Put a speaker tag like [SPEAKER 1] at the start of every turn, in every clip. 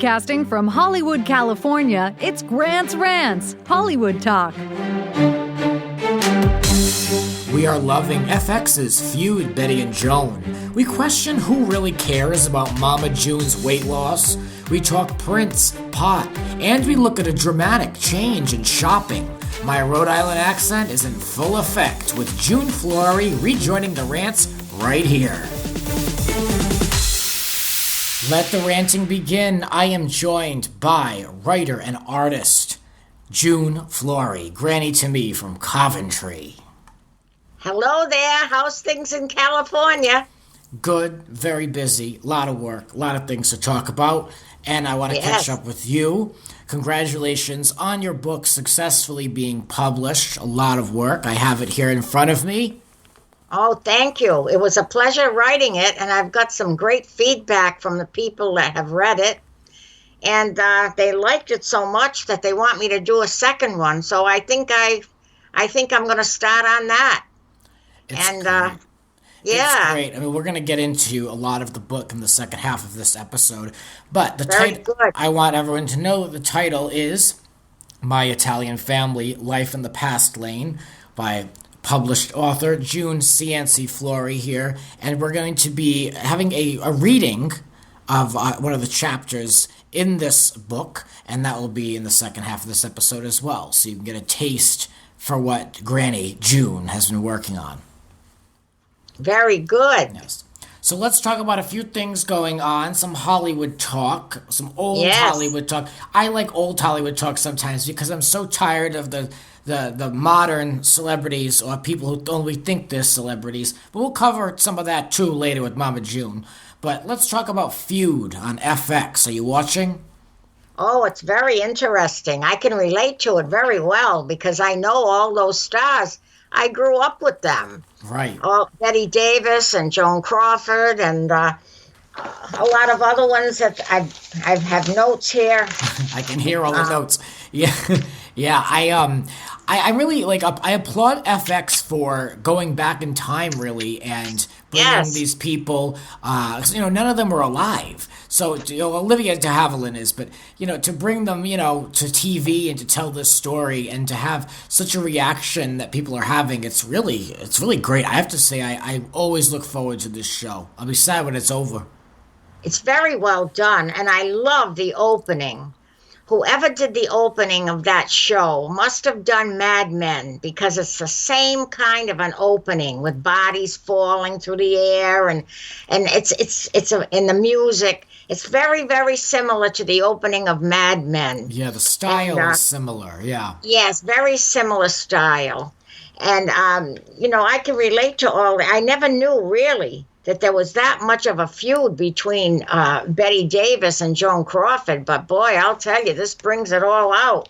[SPEAKER 1] Broadcasting from Hollywood, California, it's Rants, Hollywood Talk.
[SPEAKER 2] We are loving FX's Feud Bette and Joan. We question who really cares about Mama June's weight loss. We talk Prince, pot, and we look at a dramatic change in shopping. My Rhode Island accent is in full effect with June Flori rejoining the rants right here. Let the ranting begin. I am joined by writer and artist June Flori, granny to me from Coventry.
[SPEAKER 3] Hello there. How's things in California?
[SPEAKER 2] Good, very busy, a lot of work, a lot of things to talk about, and I want to catch up with you. Congratulations on your book successfully being published. A lot of work. I have it here in front of me.
[SPEAKER 3] Oh, thank you. It was a pleasure writing it, and I've got some great feedback from the people that have read it. And they liked it so much that they want me to do a second one. So I think I'm going to start on that.
[SPEAKER 2] It's great. It's great. I mean, we're going to get into a lot of the book in the second half of this episode. But the title, I want everyone to know the title is My Italian Family, Life in the Past Lane by published author June Cianci Flori here. And we're going to be having a reading of one of the chapters in this book. And that will be in the second half of this episode as well. So you can get a taste for what Granny June has been working on.
[SPEAKER 3] Very good.
[SPEAKER 2] Yes. So let's talk about a few things going on, some Hollywood talk, some old Hollywood talk. I like old Hollywood talk sometimes because I'm so tired of the modern celebrities or people who only think they're celebrities. But we'll cover some of that too later with Mama June. But let's talk about Feud on FX. Are you watching?
[SPEAKER 3] Oh, it's very interesting. I can relate to it very well because I know all those stars. I grew up with them.
[SPEAKER 2] Right.
[SPEAKER 3] Bette Davis and Joan Crawford and a lot of other ones that I have notes here.
[SPEAKER 2] I can hear all the notes. Yeah, yeah. I really I applaud FX for going back in time, really, and bringing these people. None of them were alive. So Olivia de Havilland is, but to bring them, to TV and to tell this story and to have such a reaction that people are having, it's really great. I have to say, I always look forward to this show. I'll be sad when it's over.
[SPEAKER 3] It's very well done, and I love the opening. Whoever did the opening of that show must have done Mad Men because it's the same kind of an opening with bodies falling through the air and it's in the music. It's very, very similar to the opening of Mad Men.
[SPEAKER 2] Yeah, the style is similar. Yeah. Yes,
[SPEAKER 3] very similar style. And I can relate to all that. I never knew really that there was that much of a feud between Bette Davis and Joan Crawford. But boy, I'll tell you, this brings it all out.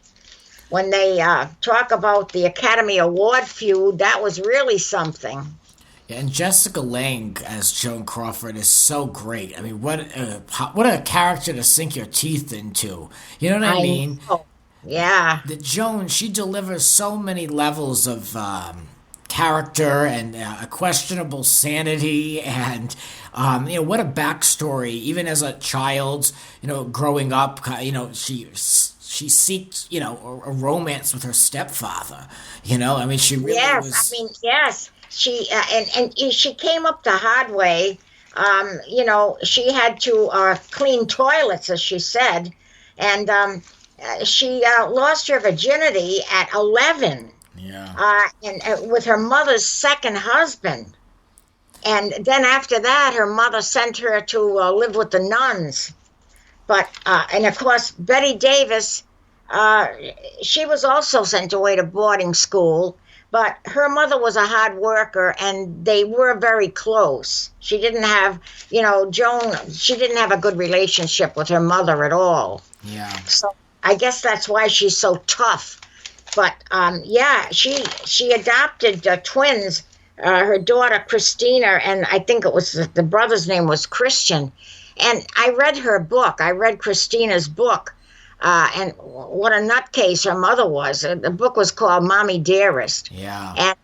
[SPEAKER 3] When they talk about the Academy Award feud, that was really something.
[SPEAKER 2] Yeah, and Jessica Lange as Joan Crawford is so great. I mean, what a character to sink your teeth into. You know what I mean?
[SPEAKER 3] Know. Yeah.
[SPEAKER 2] The Joan, she delivers so many levels of character and a questionable sanity and what a backstory. Even as a child, growing up, she seeked a romance with her stepfather. She really was. Yes.
[SPEAKER 3] She and she came up the hard way. She had to clean toilets, as she said, and she lost her virginity at 11.
[SPEAKER 2] Yeah.
[SPEAKER 3] And with her mother's second husband. And then after that, her mother sent her to live with the nuns. But, and of course, Bette Davis, she was also sent away to boarding school. But her mother was a hard worker, and they were very close. She didn't have, Joan, she didn't have a good relationship with her mother at all.
[SPEAKER 2] Yeah.
[SPEAKER 3] So I guess that's why she's so tough. But, she adopted twins, her daughter Christina, and I think it was the brother's name was Christian. And I read her book. I read Christina's book. And what a nutcase her mother was. The book was called Mommy Dearest.
[SPEAKER 2] Yeah.
[SPEAKER 3] And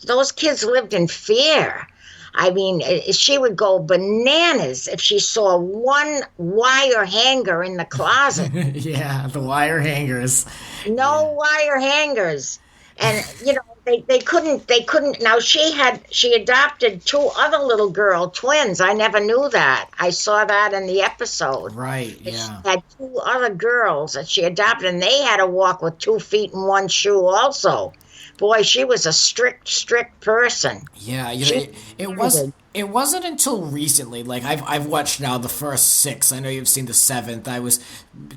[SPEAKER 3] those kids lived in fear. I mean, she would go bananas if she saw one wire hanger in the closet.
[SPEAKER 2] Yeah, the wire hangers.
[SPEAKER 3] No wire hangers. And, they couldn't. Now, she adopted 2 other little girl twins. I never knew that. I saw that in the episode.
[SPEAKER 2] Right, yeah.
[SPEAKER 3] She had 2 other girls that she adopted, and they had to walk with 2 feet and 1 shoe also. Boy, she was a strict person.
[SPEAKER 2] Yeah, it wasn't until recently. Like I've watched now the first 6. I know you've seen the 7th. I was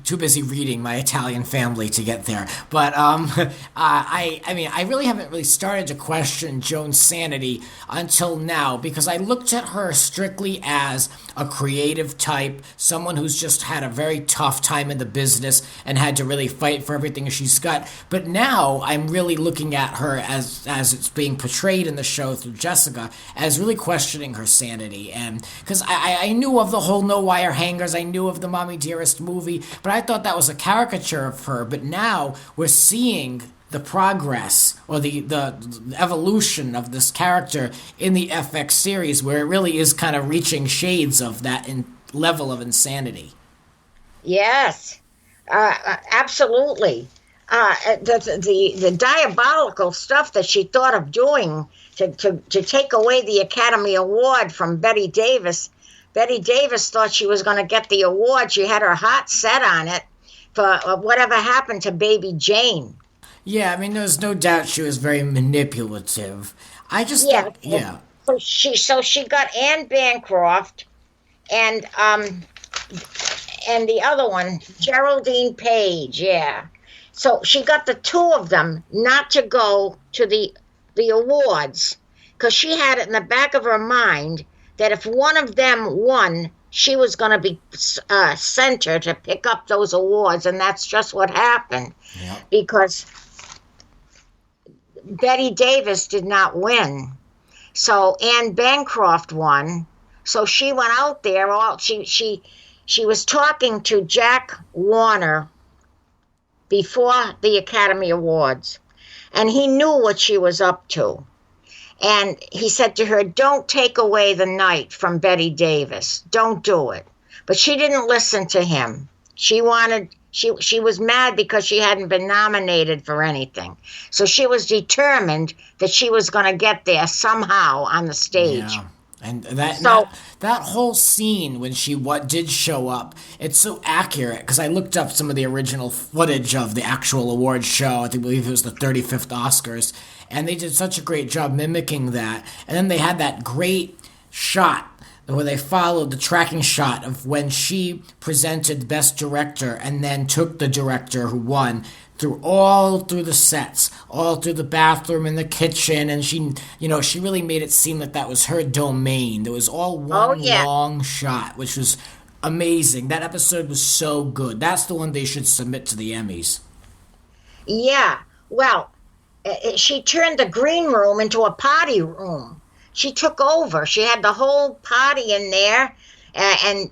[SPEAKER 2] too busy reading My Italian Family to get there. But I really haven't really started to question Joan's sanity until now, because I looked at her strictly as a creative type, someone who's just had a very tough time in the business and had to really fight for everything she's got. But now I'm really looking at her as it's being portrayed in the show through Jessica as really questioning her sanity. And because I knew of the whole no wire hangers, I knew of the Mommy Dearest movie, but I thought that was a caricature of her. But now we're seeing the progress or the evolution of this character in the FX series, where it really is kind of reaching shades of that level of insanity.
[SPEAKER 3] Yes, absolutely. The diabolical stuff that she thought of doing to take away the Academy Award from Bette Davis. Bette Davis thought she was going to get the award. She had her heart set on it for whatever happened to Baby Jane.
[SPEAKER 2] Yeah, I mean, there's no doubt she was very manipulative. I just thought, yeah.
[SPEAKER 3] So she got Anne Bancroft and the other one, Geraldine Page, yeah. So she got the 2 of them not to go to the awards, because she had it in the back of her mind that if one of them won, she was going to be sent her to pick up those awards, and that's just what happened. Yep. Because Bette Davis did not win. So Anne Bancroft won. So she went out there. She was talking to Jack Warner before the Academy Awards, and he knew what she was up to. And he said to her, "Don't take away the night from Bette Davis. Don't do it." But she didn't listen to him. She was mad because she hadn't been nominated for anything. So she was determined that she was going to get there somehow on the stage.
[SPEAKER 2] Yeah. And that whole scene when she did show up, it's so accurate, because I looked up some of the original footage of the actual award show. I believe it was the 35th Oscars, and they did such a great job mimicking that. And then they had that great shot where they followed the tracking shot of when she presented Best Director and then took the director who won all through the sets, all through the bathroom and the kitchen, and she really made it seem like that was her domain. There was all one long shot, which was amazing. That episode was so good. That's the one they should submit to the Emmys. Yeah,
[SPEAKER 3] well, she turned the green room into a party room. She took over. She had the whole party in there, and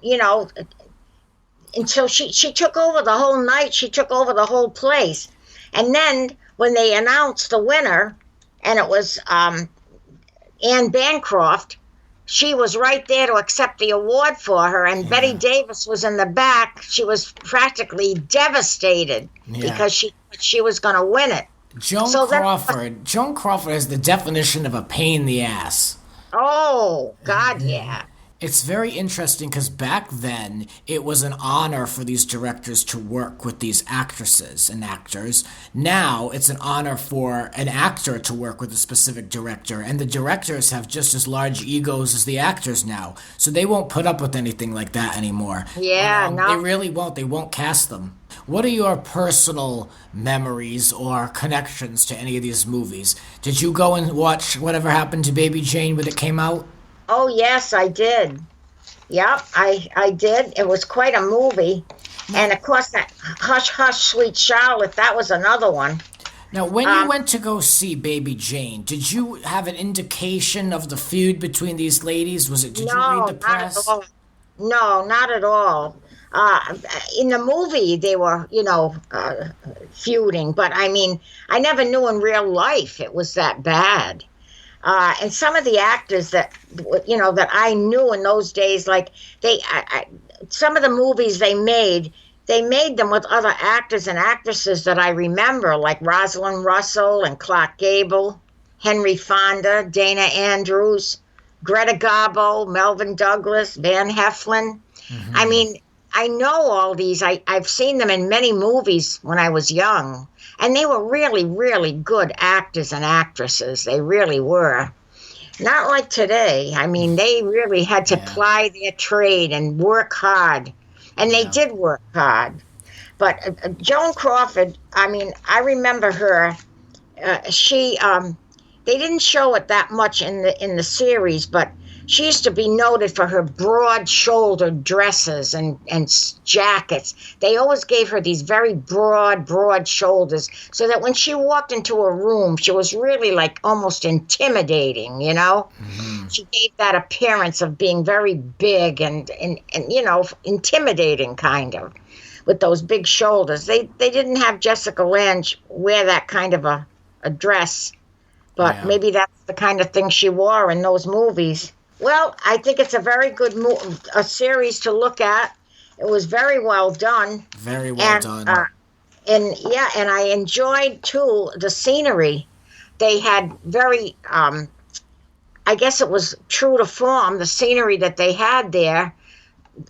[SPEAKER 3] until she took over the whole night, she took over the whole place. And then when they announced the winner, and it was Anne Bancroft, she was right there to accept the award for her, and Bette Davis was in the back. She was practically devastated because she was going to win it.
[SPEAKER 2] Joan Crawford is the definition of a pain in the ass.
[SPEAKER 3] Oh, God, yeah.
[SPEAKER 2] It's very interesting because back then it was an honor for these directors to work with these actresses and actors. Now it's an honor for an actor to work with a specific director, and the directors have just as large egos as the actors now, so they won't put up with anything like that anymore.
[SPEAKER 3] Yeah, no.
[SPEAKER 2] They really won't. They won't cast them. What are your personal memories or connections to any of these movies? Did you go and watch Whatever Happened to Baby Jane when it came out?
[SPEAKER 3] Oh, yes, I did. Yep, I did. It was quite a movie. And, of course, that Hush, Hush, Sweet Charlotte, that was another one.
[SPEAKER 2] Now, when you went to go see Baby Jane, did you have an indication of the feud between these ladies? Did you read the press?
[SPEAKER 3] Not at all. No, not at all. In the movie, they were, feuding. But, I mean, I never knew in real life it was that bad. And some of the actors that I knew in those days, like some of the movies they made them with other actors and actresses that I remember, like Rosalind Russell and Clark Gable, Henry Fonda, Dana Andrews, Greta Garbo, Melvin Douglas, Van Heflin. Mm-hmm. I mean, I know all these. I've seen them in many movies when I was young, and they were really, really good actors and actresses. They really were. Not like today. I mean, they really had to ply their trade and work hard, and they did work hard. But Joan Crawford, I mean, I remember her. They didn't show it that much in the series, but she used to be noted for her broad-shouldered dresses and jackets. They always gave her these very broad shoulders, so that when she walked into a room, she was really like almost intimidating, you know? Mm-hmm. She gave that appearance of being very big and intimidating kind of, with those big shoulders. They didn't have Jessica Lange wear that kind of a dress, but maybe that's the kind of thing she wore in those movies. Well, I think it's a very good a series to look at. It was very well done.
[SPEAKER 2] Very well done.
[SPEAKER 3] And I enjoyed, too, the scenery. They had very, I guess it was true to form, the scenery that they had there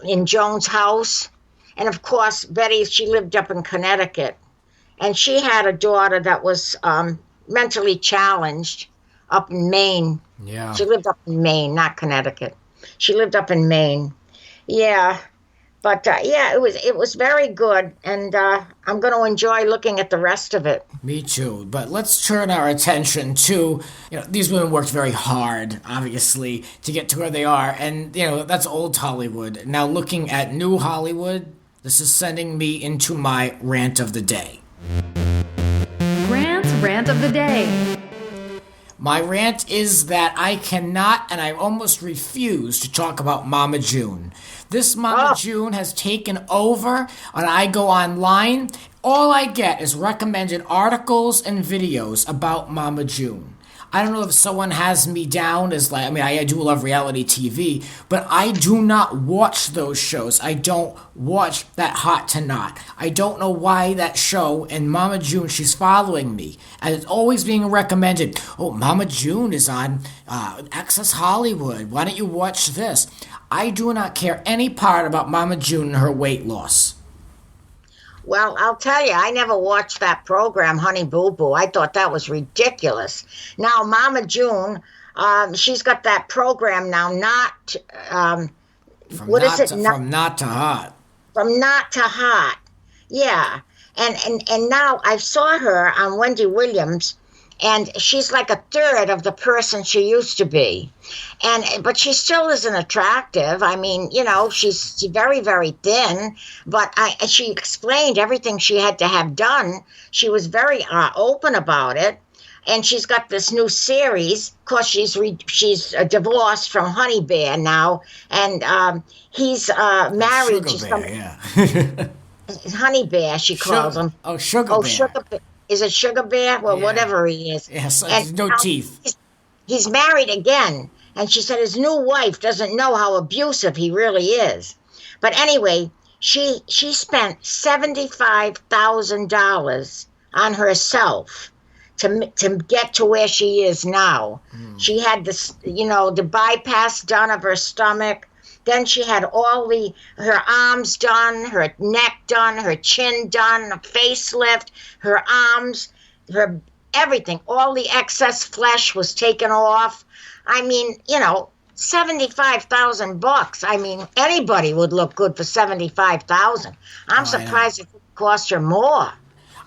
[SPEAKER 3] in Joan's house. And, of course, Bette, she lived up in Connecticut. And she had a daughter that was mentally challenged up in Maine.
[SPEAKER 2] Yeah.
[SPEAKER 3] She lived up in Maine, not Connecticut. She lived up in Maine. Yeah. But, it was very good, and I'm going to enjoy looking at the rest of it.
[SPEAKER 2] Me too. But let's turn our attention to, these women worked very hard, obviously, to get to where they are. And, that's old Hollywood. Now, looking at new Hollywood, this is sending me into my rant of the day.
[SPEAKER 1] Grant's Rant of the Day.
[SPEAKER 2] My rant is that I cannot, and I almost refuse to talk about Mama June. This Mama June has taken over, and I go online. All I get is recommended articles and videos about Mama June. I don't know if someone has me down as I do love reality TV, but I do not watch those shows. I don't watch that Hot to Not. I don't know why that show, and Mama June, she's following me. And it's always being recommended. Oh, Mama June is on Access Hollywood. Why don't you watch this? I do not care any part about Mama June and her weight loss.
[SPEAKER 3] Well, I'll tell you, I never watched that program, Honey Boo Boo. I thought that was ridiculous. Now, Mama June, she's got that program now,
[SPEAKER 2] From Not to Hot.
[SPEAKER 3] From Not to Hot, yeah. And now I saw her on Wendy Williams, and she's like a third of the person she used to be. But she still isn't attractive. I mean, she's very, very thin. But she explained everything she had to have done. She was very open about it. And she's got this new series. Of course, she's divorced from Honey Bear now. And he's married to some...
[SPEAKER 2] Yeah.
[SPEAKER 3] Honey Bear, she calls him.
[SPEAKER 2] Oh, Sugar Bear.
[SPEAKER 3] Sugar Bear. Is it Sugar Bear? Well, whatever he is.
[SPEAKER 2] Yes,
[SPEAKER 3] and
[SPEAKER 2] no teeth.
[SPEAKER 3] He's married again. And she said his new wife doesn't know how abusive he really is. But anyway, she spent $75,000 on herself to get to where she is now. Mm. She had this, the bypass done of her stomach. Then she had her arms done, her neck done, her chin done, a facelift, her arms, her everything. All the excess flesh was taken off. I mean, $75,000. I mean, anybody would look good for $75,000. I'm surprised it cost her more.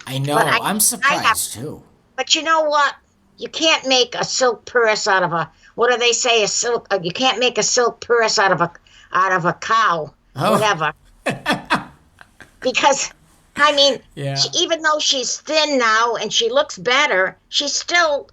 [SPEAKER 2] I know. I'm surprised too.
[SPEAKER 3] But you know what? You can't make a silk purse out of what do they say? You can't make a silk purse out of a cow, whatever. Because, I mean, even though she's thin now and she looks better, she's still,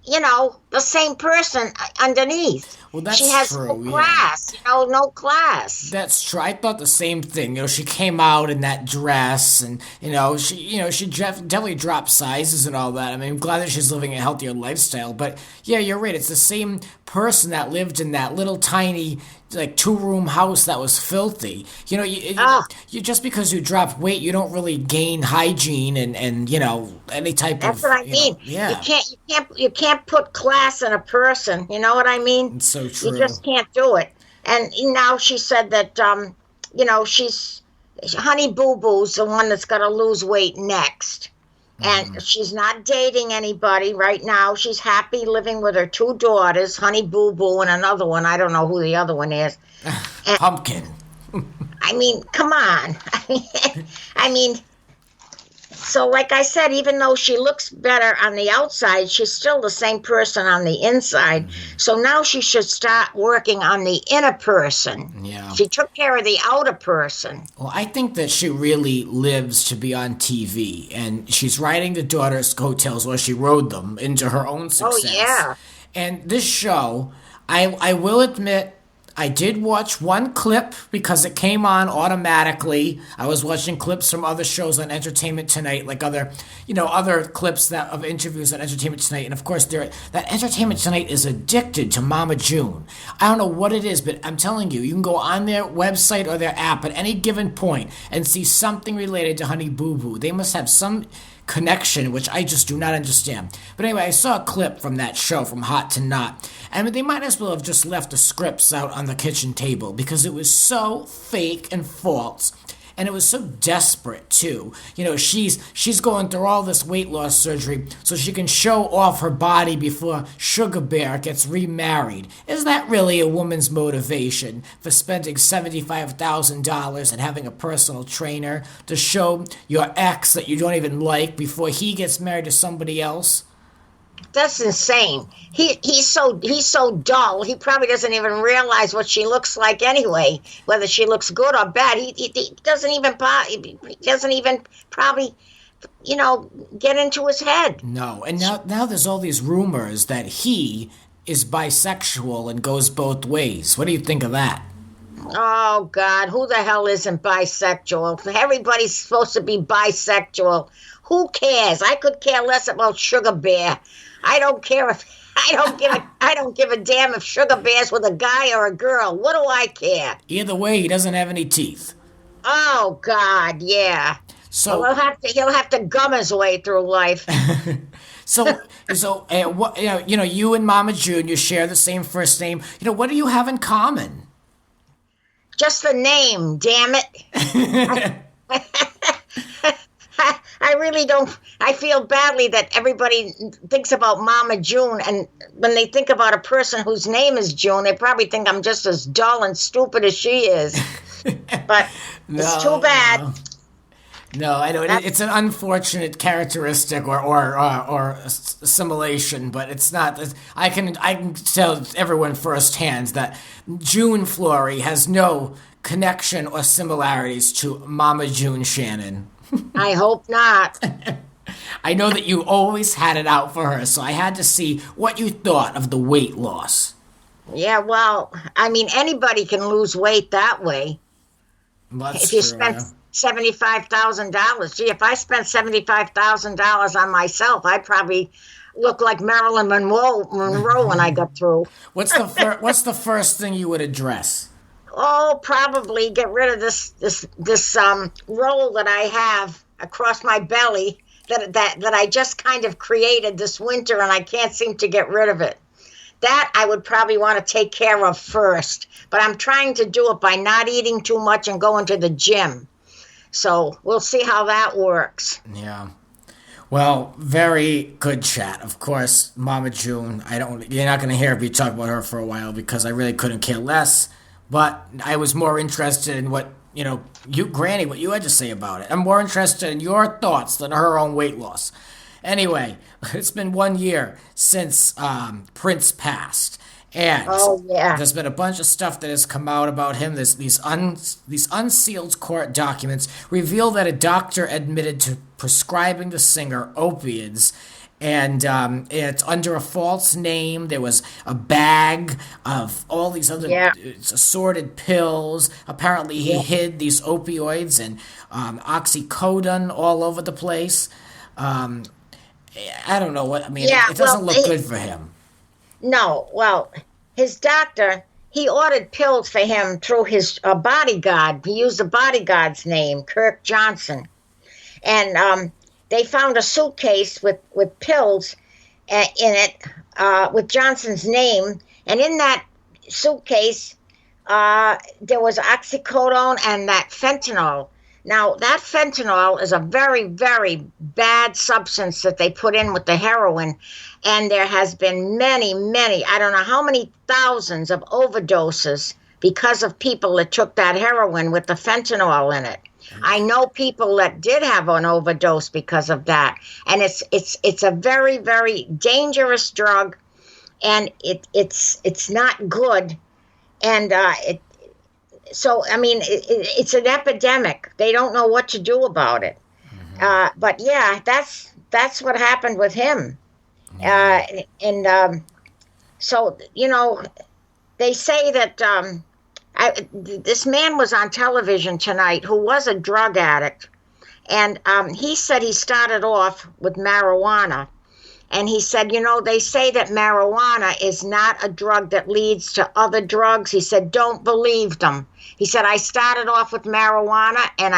[SPEAKER 3] the same person underneath.
[SPEAKER 2] Well, that's
[SPEAKER 3] she has
[SPEAKER 2] true,
[SPEAKER 3] no class, no class.
[SPEAKER 2] That's true. I thought the same thing. She came out in that dress, and she definitely dropped sizes and all that. I mean, I'm glad that she's living a healthier lifestyle. But yeah, you're right. It's the same person that lived in that little tiny, like, 2-room house that was filthy. You just because you drop weight, you don't really gain hygiene and any type
[SPEAKER 3] That's
[SPEAKER 2] of.
[SPEAKER 3] That's what I mean.
[SPEAKER 2] Yeah.
[SPEAKER 3] You can't put class in a person. You know what I mean?
[SPEAKER 2] It's so true.
[SPEAKER 3] You just can't do it. And now she said that she's Honey Boo Boo's the one that's going to lose weight next. And she's not dating anybody right now. She's happy living with her 2 daughters, Honey Boo Boo and another one. I don't know who the other one is. And,
[SPEAKER 2] Pumpkin.
[SPEAKER 3] I mean, come on. I mean, so like I said, even though she looks better on the outside, she's still the same person on the inside. So now she should start working on the inner person.
[SPEAKER 2] Yeah.
[SPEAKER 3] She took care of the outer person.
[SPEAKER 2] Well, I think that she really lives to be on TV, and she's riding the daughter's coattails, or she rode them into her own success.
[SPEAKER 3] Oh, yeah.
[SPEAKER 2] And this show, I will admit, I did watch one clip because it came on automatically. I was watching clips from other shows on Entertainment Tonight, like other clips of interviews on Entertainment Tonight. And of course, that Entertainment Tonight is addicted to Mama June. I don't know what it is, but I'm telling you, you can go on their website or their app at any given point and see something related to Honey Boo Boo. They must have some connection, which I just do not understand. But anyway, I saw a clip from that show, from Hot to Not. I mean, they might as well have just left the scripts out on the kitchen table because it was so fake and false. And it was so desperate, too. She's going through all this weight loss surgery so she can show off her body before Sugar Bear gets remarried. Is that really a woman's motivation for spending $75,000 and having a personal trainer to show your ex that you don't even like before he gets married to somebody else?
[SPEAKER 3] That's insane. He's so dull. He probably doesn't even realize what she looks like anyway, whether she looks good or bad. He doesn't even probably get into his head.
[SPEAKER 2] No, and now there's all these rumors that he is bisexual and goes both ways. What do you think of that?
[SPEAKER 3] Oh God, who the hell isn't bisexual? Everybody's supposed to be bisexual. Who cares? I could care less about Sugar Bear. I don't care if I don't give a damn if Sugar Bear's with a guy or a girl. What do I care?
[SPEAKER 2] Either way, he doesn't have any teeth.
[SPEAKER 3] Oh God, yeah.
[SPEAKER 2] So
[SPEAKER 3] well, he'll have to gum his way through life.
[SPEAKER 2] So what, you and Mama June, you share the same first name. What do you have in common?
[SPEAKER 3] Just the name, damn it. I really don't. I feel badly that everybody thinks about Mama June, and when they think about a person whose name is June, they probably think I'm just as dull and stupid as she is. But it's too bad.
[SPEAKER 2] No, I know it's an unfortunate characteristic or assimilation, but it's not. I can tell everyone firsthand that June Flori has no connection or similarities to Mama June Shannon.
[SPEAKER 3] I hope not.
[SPEAKER 2] I know that you always had it out for her, so I had to see what you thought of the weight loss.
[SPEAKER 3] Yeah, well, I mean, anybody can lose weight that way.
[SPEAKER 2] That's
[SPEAKER 3] if you
[SPEAKER 2] true,
[SPEAKER 3] spent $75,000. Gee, if I spent $75,000 on myself, I'd probably look like Marilyn Monroe when I got through.
[SPEAKER 2] What's the first thing you would address?
[SPEAKER 3] Oh, probably get rid of this roll that I have across my belly that I just kind of created this winter, and I can't seem to get rid of it. That I would probably want to take care of first, but I'm trying to do it by not eating too much and going to the gym. So we'll see how that works.
[SPEAKER 2] Yeah. Well, very good chat. Of course, Mama June, you're not going to hear me talk about her for a while because I really couldn't care less. But I was more interested in what, Granny, what you had to say about it. I'm more interested in your thoughts than her own weight loss. Anyway, it's been 1 year since Prince passed. And there's been a bunch of stuff that has come out about him. These unsealed court documents reveal that a doctor admitted to prescribing the singer opiates And it's under a false name. There was a bag of all these other assorted pills. Apparently, he hid these opioids and oxycodone all over the place. I don't know what I mean. It doesn't look good for him.
[SPEAKER 3] No, well, his doctor, he ordered pills for him through his bodyguard. He used the bodyguard's name, Kirk Johnson, and they found a suitcase with pills in it with Johnson's name. And in that suitcase, there was oxycodone and that fentanyl. Now, that fentanyl is a very, very bad substance that they put in with the heroin. And there has been many, I don't know how many thousands of overdoses because of people that took that heroin with the fentanyl in it. I know people that did have an overdose because of that, and it's a very, very dangerous drug, and it's not good, and it's an epidemic. They don't know what to do about it, but yeah, that's what happened with him, so they say that. This man was on television tonight who was a drug addict, and he said he started off with marijuana, and he said, they say that marijuana is not a drug that leads to other drugs. He said, don't believe them. He said, I started off with marijuana, and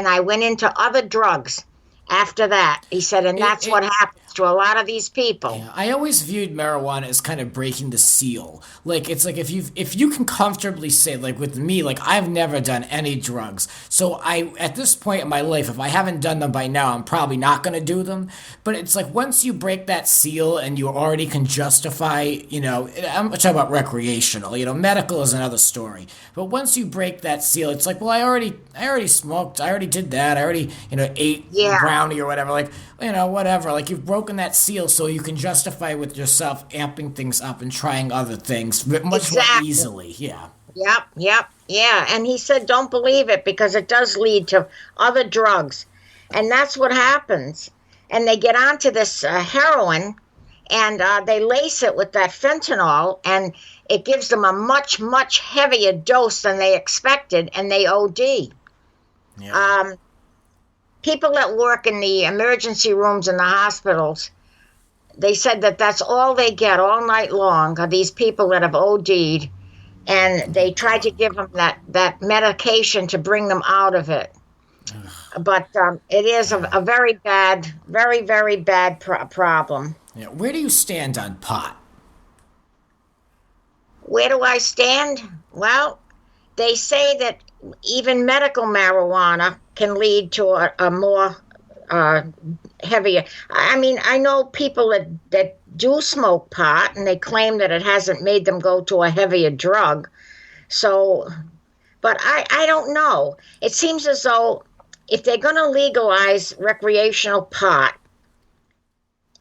[SPEAKER 3] I went into other drugs after that. He said, and that's what happens to a lot of these people.
[SPEAKER 2] Yeah, I always viewed marijuana as kind of breaking the seal. Like, it's like if you can comfortably say, like with me, like I've never done any drugs. So at this point in my life, if I haven't done them by now, I'm probably not going to do them. But it's like once you break that seal and you already can justify, I'm talking about recreational, medical is another story. But once you break that seal, it's like, well, I already smoked. I already did that. I already, ate brownie or whatever. Like, whatever. Like you've broken that seal so you can justify with yourself amping things up and trying other things much more easily. Yeah.
[SPEAKER 3] Yep. Yeah. And he said, don't believe it because it does lead to other drugs. And that's what happens. And they get onto this heroin and they lace it with that fentanyl and it gives them a much, much heavier dose than they expected and they OD.
[SPEAKER 2] Yeah.
[SPEAKER 3] People that work in the emergency rooms in the hospitals, they said that that's all they get all night long are these people that have OD'd, and they try to give them that medication to bring them out of it. But it is a very bad, very, very bad problem.
[SPEAKER 2] Yeah. Where do you stand on pot?
[SPEAKER 3] Where do I stand? Well, they say that even medical marijuana can lead to a more heavier. I mean, I know people that do smoke pot, and they claim that it hasn't made them go to a heavier drug. So, but I don't know. It seems as though if they're going to legalize recreational pot,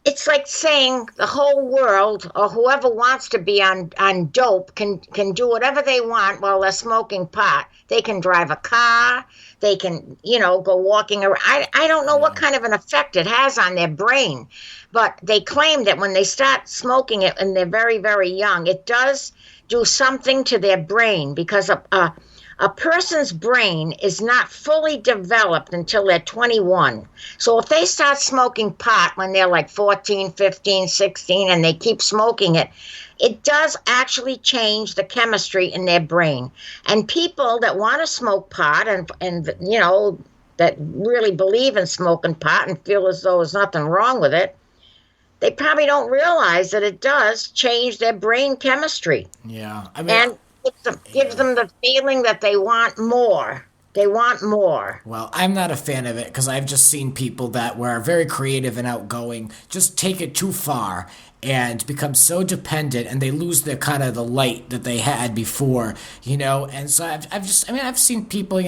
[SPEAKER 3] it's like saying the whole world or whoever wants to be on dope can do whatever they want while they're smoking pot. They can drive a car. They can, go walking around. I don't know what kind of an effect it has on their brain, but they claim that when they start smoking it and they're very, very young, it does do something to their brain because a person's brain is not fully developed until they're 21. So if they start smoking pot when they're like 14, 15, 16, and they keep smoking it, it does actually change the chemistry in their brain. And people that want to smoke pot and that really believe in smoking pot and feel as though there's nothing wrong with it, they probably don't realize that it does change their brain chemistry.
[SPEAKER 2] Yeah. I mean,
[SPEAKER 3] and gives them the feeling that they want more. They want more.
[SPEAKER 2] Well, I'm not a fan of it because I've just seen people that were very creative and outgoing just take it too far and become so dependent, and they lose their kind of the light that they had before, And so I've seen people,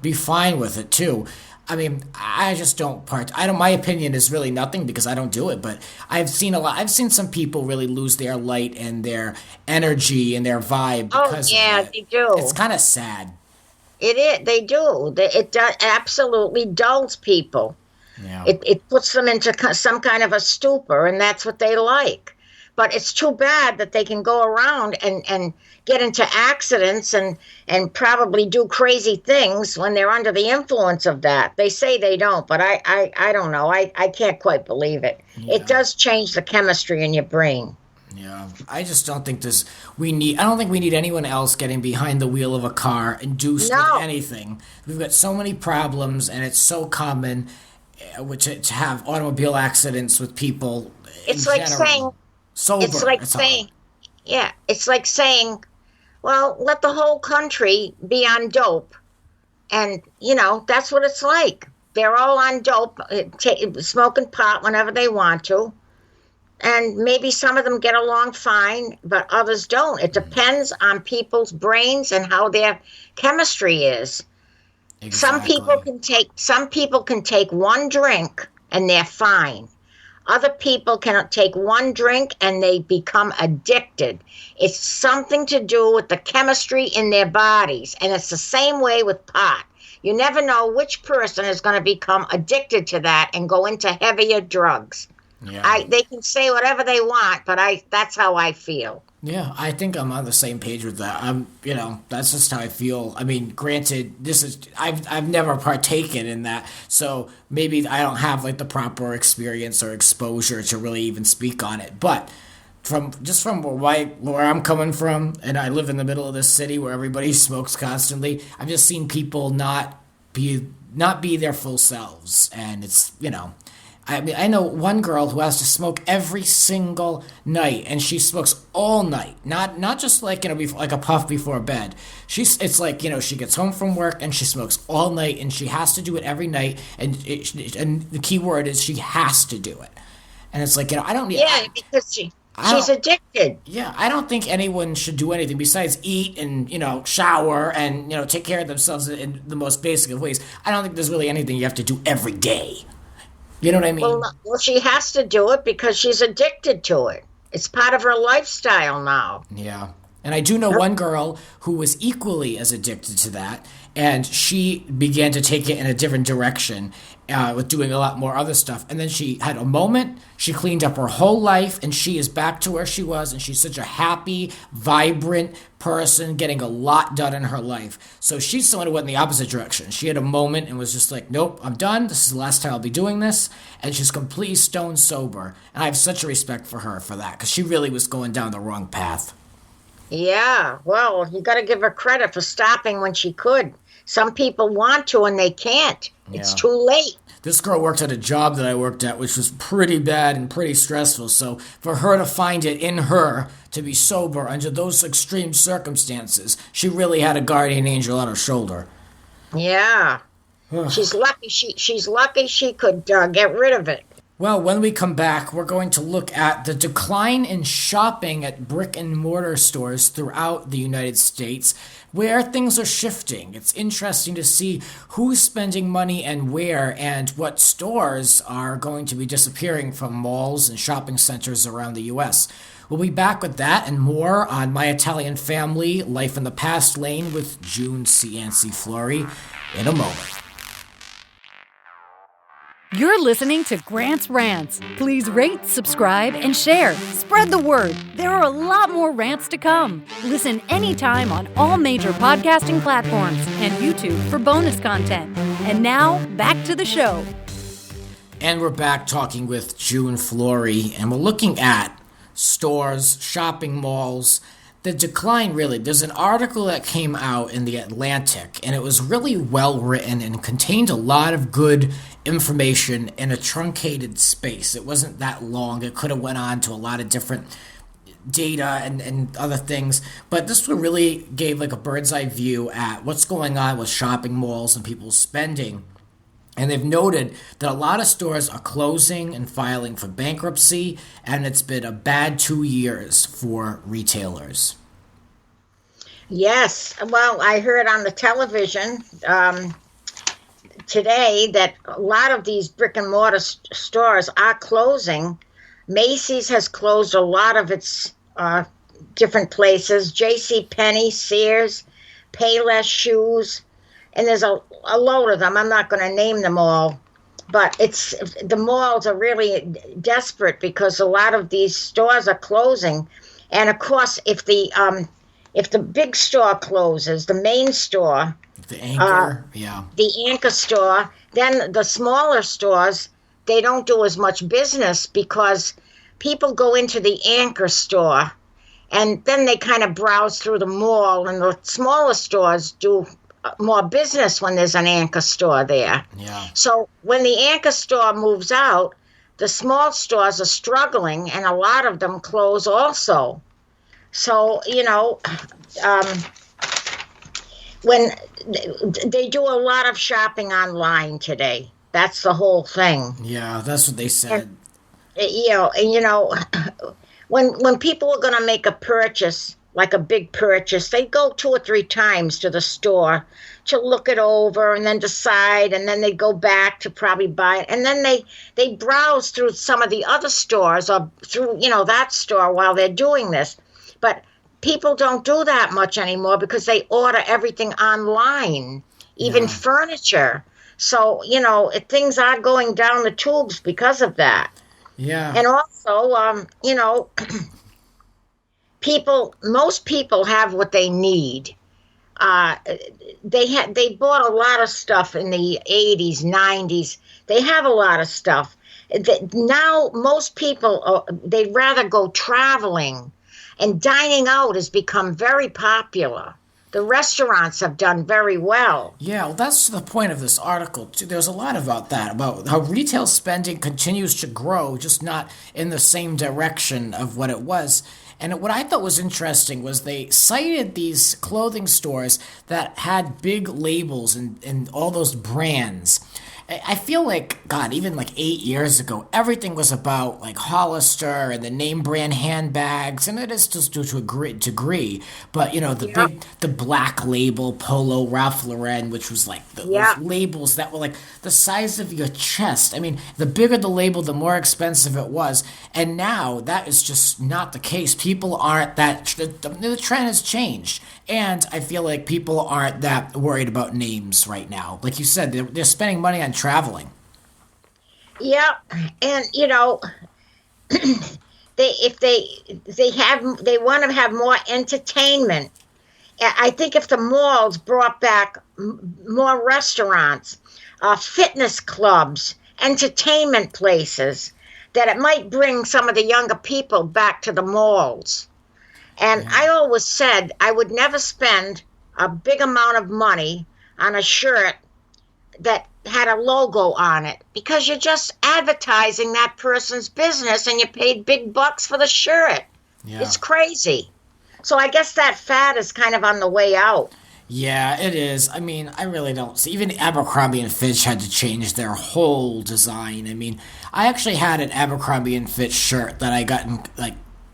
[SPEAKER 2] be fine with it too. I mean, I just don't my opinion is really nothing because I don't do it, but I've seen some people really lose their light and their energy and their vibe because of it.
[SPEAKER 3] They do.
[SPEAKER 2] It's kind of sad.
[SPEAKER 3] It is. They do. It absolutely dulls people.
[SPEAKER 2] Yeah.
[SPEAKER 3] It puts them into some kind of a stupor, and that's what they like. But it's too bad that they can go around and get into accidents and probably do crazy things when they're under the influence of that. They say they don't, but I don't know. I can't quite believe it. Yeah. It does change the chemistry in your brain.
[SPEAKER 2] Yeah, I just don't think I don't think we need anyone else getting behind the wheel of a car induced with anything. We've got so many problems, and it's so common to have automobile accidents with people.
[SPEAKER 3] It's like saying...
[SPEAKER 2] Sober.
[SPEAKER 3] It's like saying, it's like saying, well, let the whole country be on dope. And, that's what it's like. They're all on dope, smoking pot whenever they want to. And maybe some of them get along fine, but others don't. It depends on people's brains and how their chemistry is. Exactly. Some people can take one drink and they're fine. Other people can take one drink and they become addicted. It's something to do with the chemistry in their bodies. And it's the same way with pot. You never know which person is going to become addicted to that and go into heavier drugs. Yeah. They can say whatever they want, but that's how I feel.
[SPEAKER 2] Yeah, I think I'm on the same page with that. That's just how I feel. I mean, granted, I've never partaken in that, so maybe I don't have like the proper experience or exposure to really even speak on it. But from where I'm coming from, and I live in the middle of this city where everybody smokes constantly, I've just seen people not be their full selves, and it's I mean, I know one girl who has to smoke every single night, and she smokes all night. Not just like like a puff before bed. It's like she gets home from work and she smokes all night, and she has to do it every night. And the key word is she has to do it. And it's like I don't need.
[SPEAKER 3] Yeah, because she's addicted.
[SPEAKER 2] Yeah, I don't think anyone should do anything besides eat and shower and take care of themselves in the most basic of ways. I don't think there's really anything you have to do every day. You know what I mean?
[SPEAKER 3] Well, she has to do it because she's addicted to it. It's part of her lifestyle now.
[SPEAKER 2] Yeah. And I do know one girl who was equally as addicted to that, and she began to take it in a different direction with doing a lot more other stuff. And then she had a moment, she cleaned up her whole life, and she is back to where she was, and she's such a happy, vibrant person, getting a lot done in her life. So she's someone who went in the opposite direction. She had a moment and was just like, nope, I'm done. This is the last time I'll be doing this. And she's completely stone sober. And I have such a respect for her for that, because she really was going down the wrong path.
[SPEAKER 3] Yeah, well, you got to give her credit for stopping when she could. Some people want to and they can't. It's too late.
[SPEAKER 2] This girl worked at a job that I worked at, which was pretty bad and pretty stressful. So for her to find it in her to be sober under those extreme circumstances, she really had a guardian angel on her shoulder.
[SPEAKER 3] Yeah. She's lucky she could get rid of it.
[SPEAKER 2] Well, when we come back, we're going to look at the decline in shopping at brick-and-mortar stores throughout the United States, where things are shifting. It's interesting to see who's spending money and where, and what stores are going to be disappearing from malls and shopping centers around the U.S. We'll be back with that and more on My Italian Family, Life in the Past Lane with Cianci Flori in a moment.
[SPEAKER 1] You're listening to Grant's Rants. Please rate, subscribe, and share. Spread the word. There are a lot more rants to come. Listen anytime on all major podcasting platforms and YouTube for bonus content. And now, back to the show.
[SPEAKER 2] And we're back talking with June Flori, and we're looking at stores, shopping malls, the decline, really. There's an article that came out in The Atlantic, and it was really well written and contained a lot of good information in a truncated space. It wasn't that long. It could have went on to a lot of different data and other things, but this one really gave like a bird's eye view at what's going on with shopping malls and people's spending. And they've noted that a lot of stores are closing and filing for bankruptcy, and it's been a bad 2 years for retailers.
[SPEAKER 3] Yes. Well, I heard on the television today that a lot of these brick and mortar stores are closing. Macy's has closed a lot of its different places. JCPenney, Sears, Payless Shoes, and there's a load of them. I'm not going to name them all. But the malls are really desperate because a lot of these stores are closing. And of course, if the big store closes, the main store,
[SPEAKER 2] the anchor,
[SPEAKER 3] the anchor store, then the smaller stores, they don't do as much business because people go into the anchor store and then they kind of browse through the mall, and the smaller stores do more business when there's an anchor store there.
[SPEAKER 2] Yeah.
[SPEAKER 3] So when the anchor store moves out, the small stores are struggling, and a lot of them close also. So, when they do a lot of shopping online today, that's the whole thing.
[SPEAKER 2] Yeah, that's what they said.
[SPEAKER 3] When people are going to make a purchase, like a big purchase, they go 2 or 3 times to the store to look it over and then decide, and then they go back to probably buy it. And then they browse through some of the other stores or through, that store while they're doing this. But people don't do that much anymore because they order everything online, even furniture. So, things are going down the tubes because of that.
[SPEAKER 2] Yeah.
[SPEAKER 3] And also, most people have what they need. They bought a lot of stuff in the 80s, 90s. They have a lot of stuff. Now, most people, they'd rather go traveling, and dining out has become very popular. The restaurants have done very well.
[SPEAKER 2] Yeah, well, that's the point of this article, too. There's a lot about that, about how retail spending continues to grow, just not in the same direction of what it was. And what I thought was interesting was they cited these clothing stores that had big labels and all those brands. I feel like, God, even like 8 years ago, everything was about like Hollister and the name brand handbags, and it is still to a degree. But the black label Polo Ralph Lauren, which was like those labels that were like the size of your chest. I mean, the bigger the label, the more expensive it was. And now that is just not the case. People aren't that. The trend has changed. And I feel like people aren't that worried about names right now. Like you said, they're spending money on traveling.
[SPEAKER 3] Yeah, and they want to have more entertainment. I think if the malls brought back more restaurants, fitness clubs, entertainment places, that it might bring some of the younger people back to the malls. And I always said I would never spend a big amount of money on a shirt that had a logo on it, because you're just advertising that person's business and you paid big bucks for the shirt. Yeah. It's crazy. So I guess that fad is kind of on the way out.
[SPEAKER 2] Yeah, it is. I mean, I really don't see. Even Abercrombie and Fitch had to change their whole design. I mean, I actually had an Abercrombie and Fitch shirt that I got in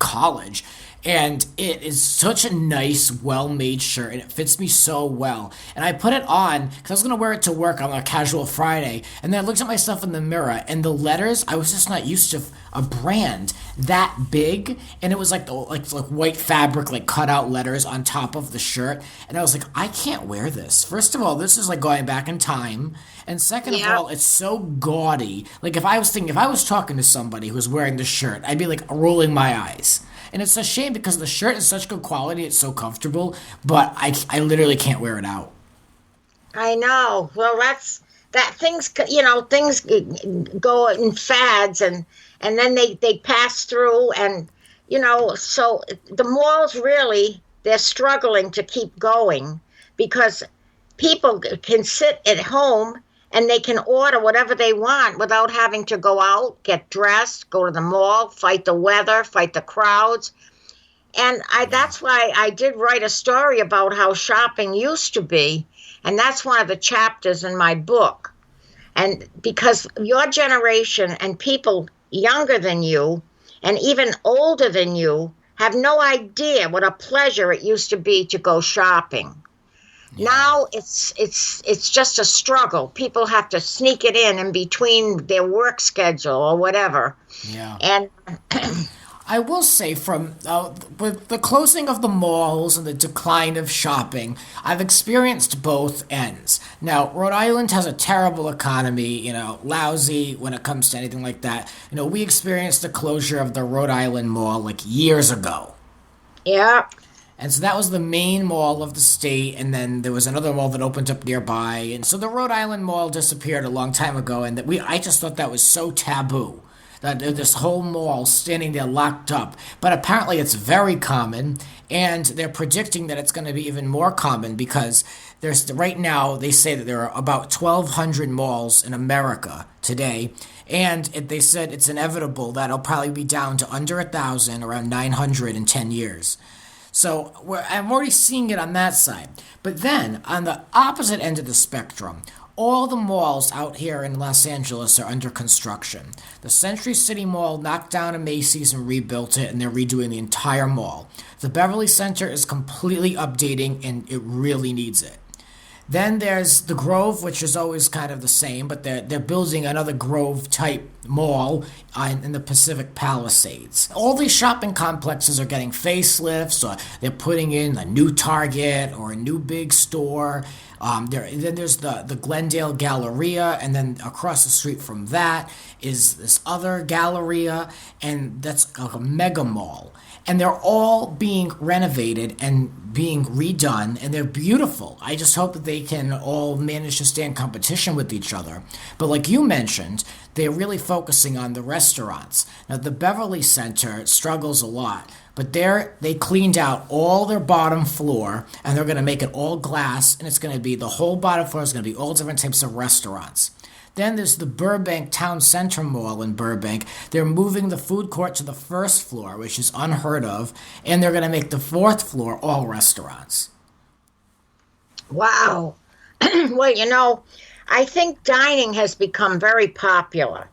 [SPEAKER 2] college. And it is such a nice, well-made shirt, and it fits me so well. And I put it on because I was going to wear it to work on a casual Friday. And then I looked at myself in the mirror, and the letters, I was just not used to a brand that big. And it was like white fabric, like cut-out letters on top of the shirt. And I was like, I can't wear this. First of all, this is like going back in time. And second of all, it's so gaudy. Like if I was talking to somebody who was wearing the shirt, I'd be like rolling my eyes. And it's a shame because the shirt is such good quality, it's so comfortable, but I literally can't wear it out. I
[SPEAKER 3] know. Well, things go in fads, and then they pass through, and so the malls really, they're struggling to keep going because people can sit at home and they can order whatever they want without having to go out, get dressed, go to the mall, fight the weather, fight the crowds. And that's why I did write a story about how shopping used to be. And that's one of the chapters in my book. And because your generation and people younger than you and even older than you have no idea what a pleasure it used to be to go shopping. Yeah. Now it's just a struggle. People have to sneak it in between their work schedule or whatever.
[SPEAKER 2] Yeah.
[SPEAKER 3] And
[SPEAKER 2] I will say from with the closing of the malls and the decline of shopping, I've experienced both ends. Now, Rhode Island has a terrible economy, lousy when it comes to anything like that. We experienced the closure of the Rhode Island Mall like years ago.
[SPEAKER 3] Yeah.
[SPEAKER 2] And so that was the main mall of the state, and then there was another mall that opened up nearby. And so the Rhode Island Mall disappeared a long time ago, and I just thought that was so taboo, that this whole mall standing there locked up. But apparently it's very common, and they're predicting that it's going to be even more common because right now they say that there are about 1,200 malls in America today, and they said it's inevitable that it'll probably be down to under 1,000, around 900 in 10 years. So I'm already seeing it on that side. But then, on the opposite end of the spectrum, all the malls out here in Los Angeles are under construction. The Century City Mall knocked down a Macy's and rebuilt it, and they're redoing the entire mall. The Beverly Center is completely updating, and it really needs it. Then there's the Grove, which is always kind of the same, but they're building another Grove-type mall in the Pacific Palisades. All these shopping complexes are getting facelifts, or they're putting in a new Target or a new big store. Then there's the Glendale Galleria, and then across the street from that is this other Galleria, and that's like a mega mall. And they're all being renovated and being redone, and they're beautiful. I just hope that they can all manage to stay in competition with each other. But like you mentioned, they're really focusing on the restaurants. Now, the Beverly Center struggles a lot, but they cleaned out all their bottom floor, and they're going to make it all glass, and it's going to be the whole bottom floor is going to be all different types of restaurants. Then there's the Burbank Town Center Mall in Burbank. They're moving the food court to the first floor, which is unheard of, and they're going to make the fourth floor all restaurants.
[SPEAKER 3] Wow. Well, I think dining has become very popular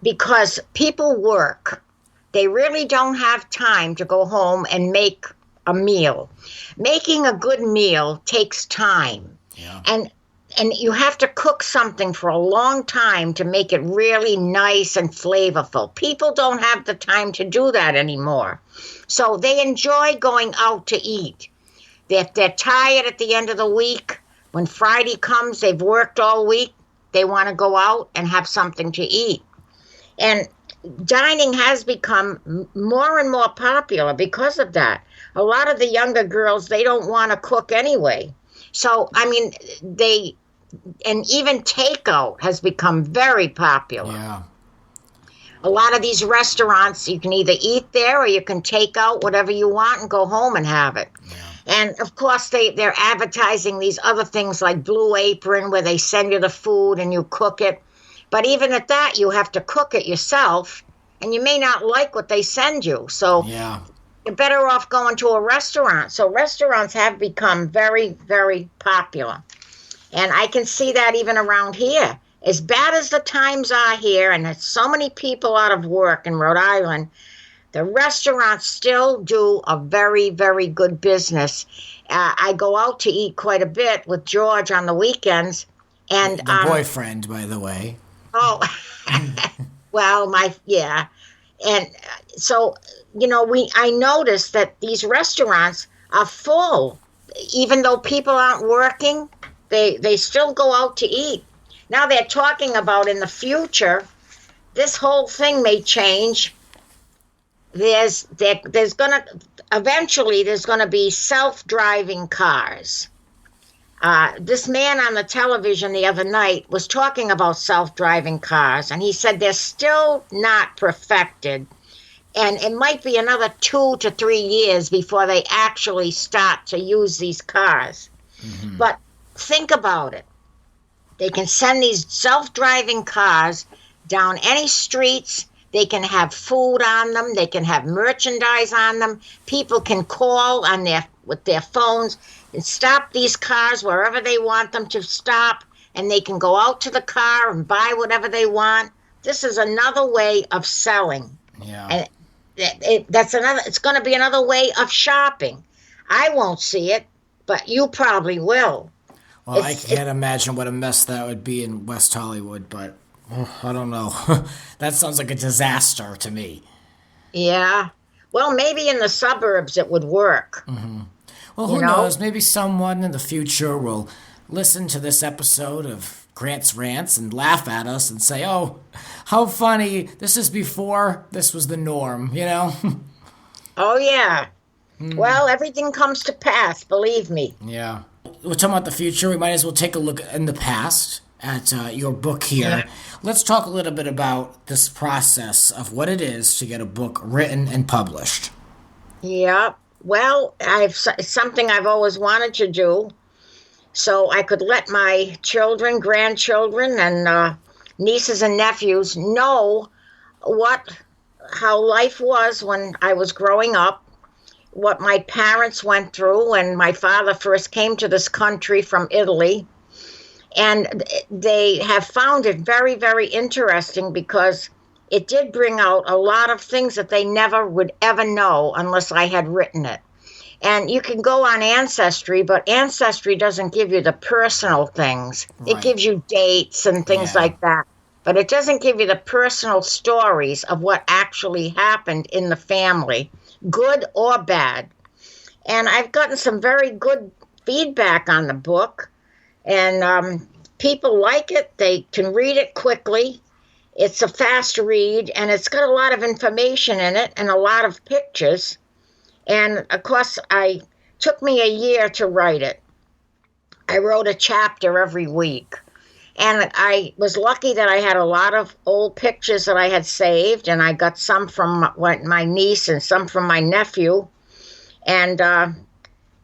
[SPEAKER 3] because people work. They really don't have time to go home and make a meal. Making a good meal takes time.
[SPEAKER 2] Yeah.
[SPEAKER 3] And you have to cook something for a long time to make it really nice and flavorful. People don't have the time to do that anymore. So they enjoy going out to eat. If they're tired at the end of the week, when Friday comes, they've worked all week, they want to go out and have something to eat. And dining has become more and more popular because of that. A lot of the younger girls, they don't want to cook anyway. So, and even takeout has become very popular.
[SPEAKER 2] Yeah.
[SPEAKER 3] A lot of these restaurants, you can either eat there or you can take out whatever you want and go home and have it.
[SPEAKER 2] Yeah.
[SPEAKER 3] And, of course, they're advertising these other things like Blue Apron where they send you the food and you cook it. But even at that, you have to cook it yourself, and you may not like what they send you. So
[SPEAKER 2] yeah.
[SPEAKER 3] You're better off going to a restaurant. So restaurants have become very, very popular. And I can see that even around here. As bad as the times are here, and there's so many people out of work in Rhode Island, the restaurants still do a very, very good business. I go out to eat quite a bit with George on the weekends. And
[SPEAKER 2] the boyfriend, by the way.
[SPEAKER 3] Oh, well, yeah. And so, I noticed that these restaurants are full. Even though people aren't working, they still go out to eat. Now they're talking about in the future, this whole thing may change. Eventually there's gonna be self-driving cars. This man on the television the other night was talking about self-driving cars, and he said they're still not perfected, and it might be another 2 to 3 years before they actually start to use these cars. Mm-hmm. But think about it. They can send these self-driving cars down any streets. They can have food on them. They can have merchandise on them. People can call with their phones and stop these cars wherever they want them to stop, and they can go out to the car and buy whatever they want. This is another way of selling.
[SPEAKER 2] Yeah.
[SPEAKER 3] And it's going to be another way of shopping. I won't see it, but you probably will.
[SPEAKER 2] Well, I can't imagine what a mess that would be in West Hollywood, but I don't know. That sounds like a disaster to me.
[SPEAKER 3] Yeah. Well, maybe in the suburbs it would work.
[SPEAKER 2] Mm-hmm. Well, who knows? Maybe someone in the future will listen to this episode of Grant's Rants and laugh at us and say, oh, how funny. This is before this was the norm,
[SPEAKER 3] Oh, yeah. Well, everything comes to pass, believe me.
[SPEAKER 2] Yeah. We're talking about the future. We might as well take a look in the past at your book here. Yeah. Let's talk a little bit about this process of what it is to get a book written and published.
[SPEAKER 3] Yeah. Well, it's something I've always wanted to do, so I could let my children, grandchildren, and nieces and nephews know how life was when I was growing up, what my parents went through when my father first came to this country from Italy. And they have found it very, very interesting because it did bring out a lot of things that they never would ever know unless I had written it. And you can go on Ancestry, but Ancestry doesn't give you the personal things. Right. It gives you dates and things like that. But it doesn't give you the personal stories of what actually happened in the family, good or bad. And I've gotten some very good feedback on the book. And people like it. They can read it quickly. It's a fast read, and it's got a lot of information in it and a lot of pictures. And, of course, it took me a year to write it. I wrote a chapter every week. And I was lucky that I had a lot of old pictures that I had saved, and I got some from my niece and some from my nephew. And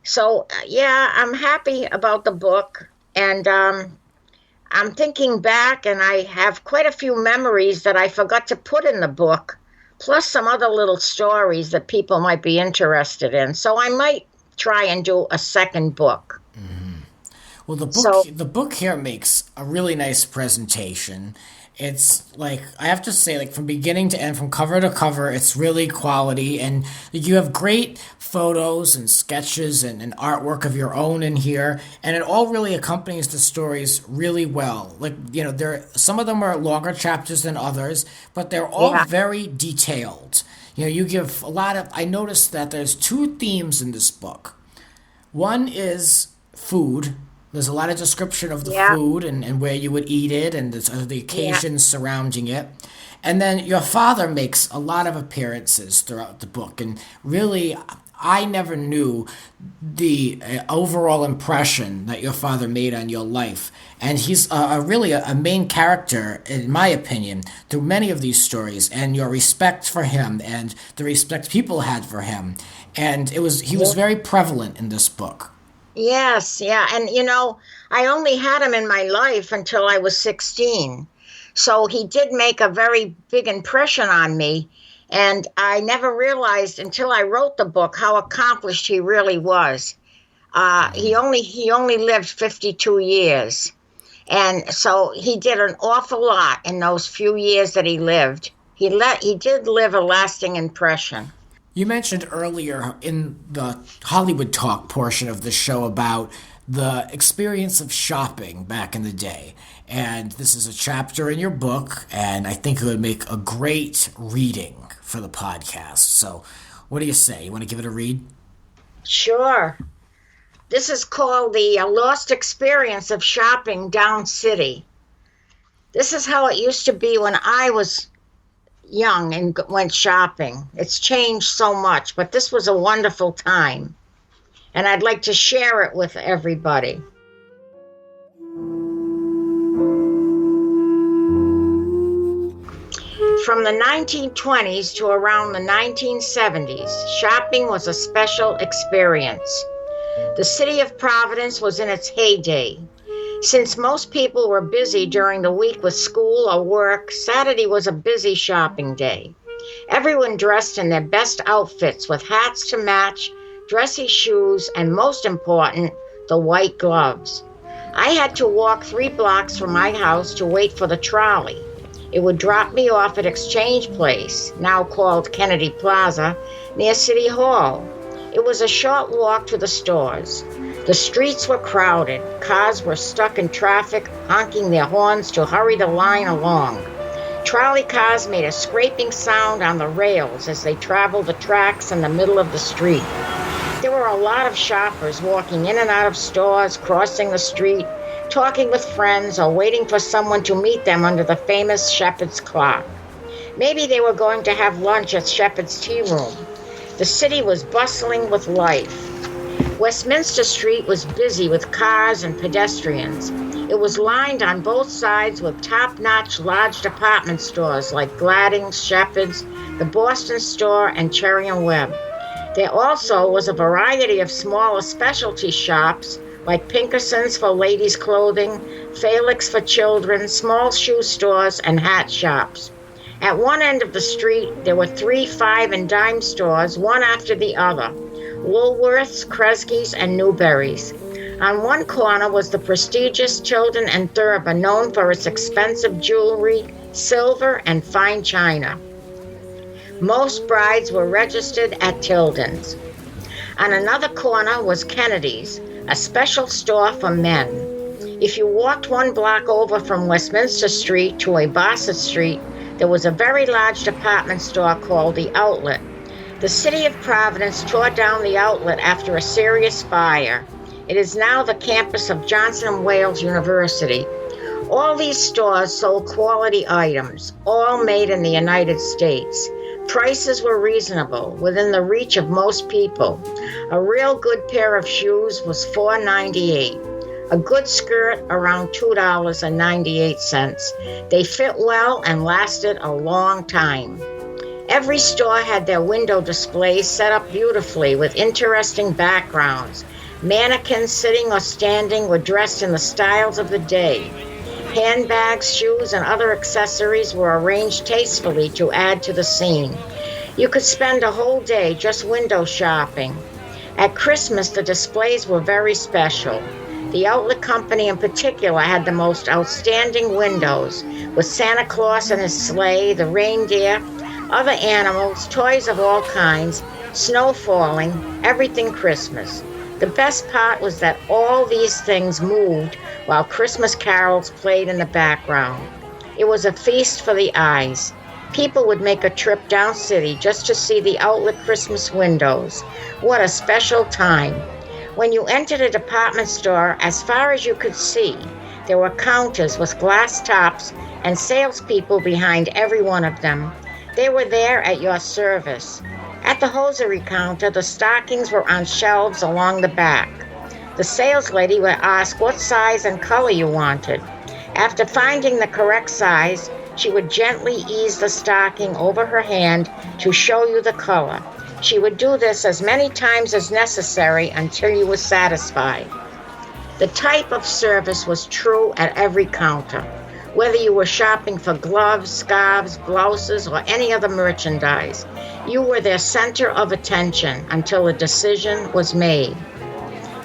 [SPEAKER 3] so, I'm happy about the book. And I'm thinking back, and I have quite a few memories that I forgot to put in the book, plus some other little stories that people might be interested in. So I might try and do a second book.
[SPEAKER 2] Mm-hmm. Well, the book here makes a really nice presentation. It's like, I have to say, like from beginning to end, from cover to cover, it's really quality, and you have great photos and sketches and artwork of your own in here, and it all really accompanies the stories really well. Like, some of them are longer chapters than others, but they're all very detailed. You give a lot of, I noticed that there's two themes in this book. One is food. There's a lot of description of the food and where you would eat it and the occasions surrounding it. And then your father makes a lot of appearances throughout the book. And really, I never knew the overall impression that your father made on your life. And he's really a main character, in my opinion, through many of these stories. And your respect for him and the respect people had for him. And he was very prevalent in this book.
[SPEAKER 3] Yes, yeah. And, I only had him in my life until I was 16. So he did make a very big impression on me. And I never realized until I wrote the book how accomplished he really was. He only lived 52 years. And so he did an awful lot in those few years that he lived. He did leave a lasting impression.
[SPEAKER 2] You mentioned earlier in the Hollywood Talk portion of the show about the experience of shopping back in the day. And this is a chapter in your book, and I think it would make a great reading for the podcast. So what do you say? You want to give it a read?
[SPEAKER 3] Sure. This is called The Lost Experience of Shopping Down City. This is how it used to be when I was young and went shopping. It's changed so much, but this was a wonderful time, and I'd like to share it with everybody. From the 1920s to around the 1970s, shopping was a special experience. The city of Providence was in its heyday. Since most people were busy during the week with school or work, Saturday was a busy shopping day. Everyone dressed in their best outfits with hats to match, dressy shoes, and most important, the white gloves. I had to walk 3 blocks from my house to wait for the trolley. It would drop me off at Exchange Place, now called Kennedy Plaza, near City Hall. It was a short walk to the stores. The streets were crowded. Cars were stuck in traffic, honking their horns to hurry the line along. Trolley cars made a scraping sound on the rails as they traveled the tracks in the middle of the street. There were a lot of shoppers walking in and out of stores, crossing the street, talking with friends, or waiting for someone to meet them under the famous Shepherd's clock. Maybe they were going to have lunch at Shepherd's Tea Room. The city was bustling with life. Westminster Street was busy with cars and pedestrians. It was lined on both sides with top-notch large department stores like Gladding's, Shepherd's, the Boston Store, and Cherry & Webb. There also was a variety of smaller specialty shops like Pinkerson's for ladies' clothing, Felix for children, small shoe stores, and hat shops. At one end of the street, there were 3 5 and dime stores, one after the other, Woolworth's, Kresge's, and Newberry's. On one corner was the prestigious Tilden and Thurber, known for its expensive jewelry, silver, and fine china. Most brides were registered at Tilden's. On another corner was Kennedy's, a special store for men. If you walked 1 block over from Westminster Street to a Bassett Street, there was a very large department store called the Outlet. The city of Providence tore down the Outlet after a serious fire. It is now the campus of Johnson & Wales University. All these stores sold quality items, all made in the United States. Prices were reasonable, within the reach of most people. A real good pair of shoes was $4.98. A good skirt around $2.98. They fit well and lasted a long time. Every store had their window displays set up beautifully with interesting backgrounds. Mannequins sitting or standing were dressed in the styles of the day. Handbags, shoes, and other accessories were arranged tastefully to add to the scene. You could spend a whole day just window shopping. At Christmas, the displays were very special. The outlet company in particular had the most outstanding windows, with Santa Claus and his sleigh, the reindeer, other animals, toys of all kinds, snow falling, everything Christmas. The best part was that all these things moved while Christmas carols played in the background. It was a feast for the eyes. People would make a trip down city just to see the outlet Christmas windows. What a special time. When you entered a department store, as far as you could see, there were counters with glass tops and salespeople behind every one of them. They were there at your service. At the hosiery counter, the stockings were on shelves along the back. The sales lady would ask what size and color you wanted. After finding the correct size, she would gently ease the stocking over her hand to show you the color. She would do this as many times as necessary until you were satisfied. The type of service was true at every counter. Whether you were shopping for gloves, scarves, blouses, or any other merchandise, you were their center of attention until a decision was made.